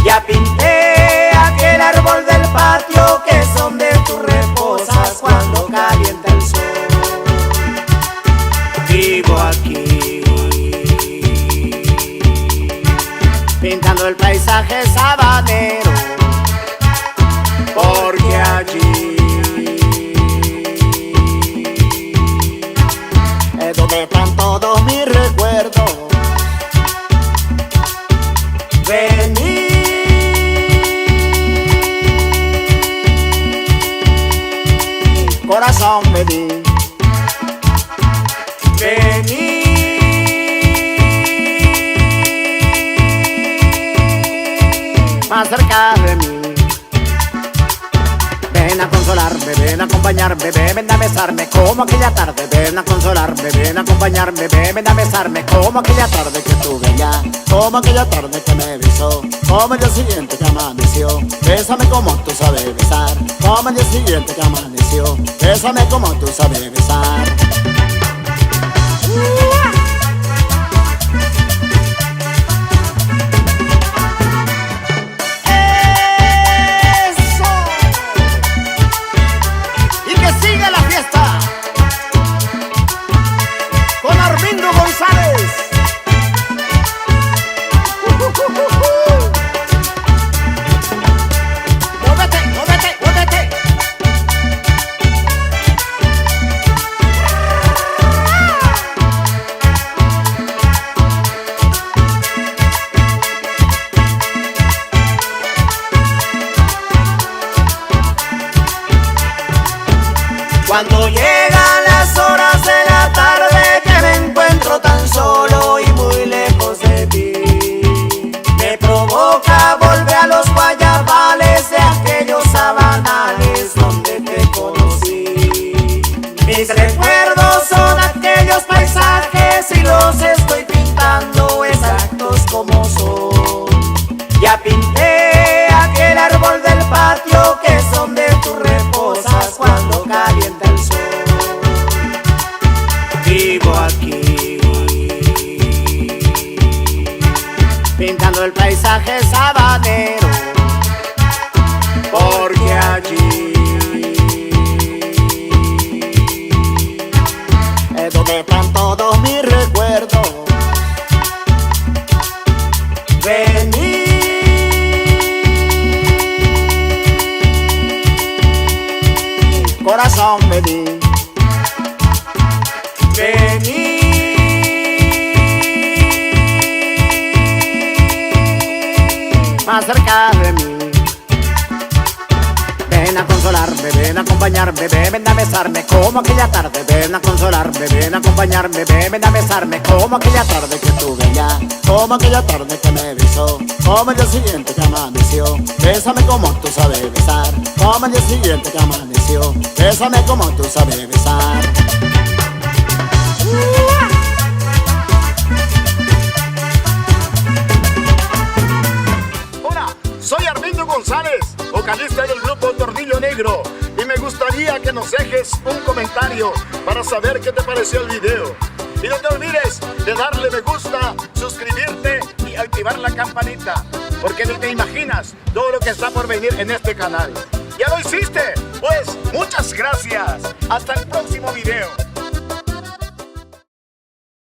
Ya pinté aquel árbol del patio que es donde tú reposas cuando calienta el sol. Vivo aquí pintando el paisaje sabanero, porque allí es donde están todos mis recuerdos. Vení, corazón, vení. Vení, más cerca de mí. Ven a consolarme, ven a acompañarme, ven a besarme como aquella tarde. Ven a consolarme, ven a acompañarme, ven a besarme como aquella tarde que tuve allá, como aquella tarde que me besó, como el día siguiente que amaneció. Bésame como tú sabes besar, como el día siguiente que amaneció. Bésame como tú sabes besar. Cuando llegan las horas de la tarde que me encuentro tan solo y muy lejos de ti, me provoca volver a los guayabales de aquellos sabanales donde te conocí. Mis recuerdos son aquellos paisajes y los estoy pintando exactos como son. Ya pinté aquel árbol del patio que es donde tú reposas cuando calienta el sol. Vivo aquí pintando el paisaje sabanero, porque allí es donde están todos mis recuerdos. Vení, corazón, vení. Vení, más cerca de mí. Ven a consolarme, ven a acompañarme, ven a besarme como aquella tarde. Ven a consolarme, ven a acompañarme, ven a besarme como aquella tarde que tuve allá, como aquella tarde que me besó, como el día siguiente que amaneció. Bésame como tú sabes besar, como el día siguiente que amaneció. Bésame como tú sabes besar. Hola, soy Armindo González, vocalista del grupo Tornillo Negro, y me gustaría que nos dejes un comentario para saber qué te pareció el video. Y no te olvides de darle me gusta, suscribirte y activar la campanita, porque ni te imaginas todo lo que está por venir en este canal. ¿Ya lo hiciste? Pues muchas gracias. Hasta el próximo video.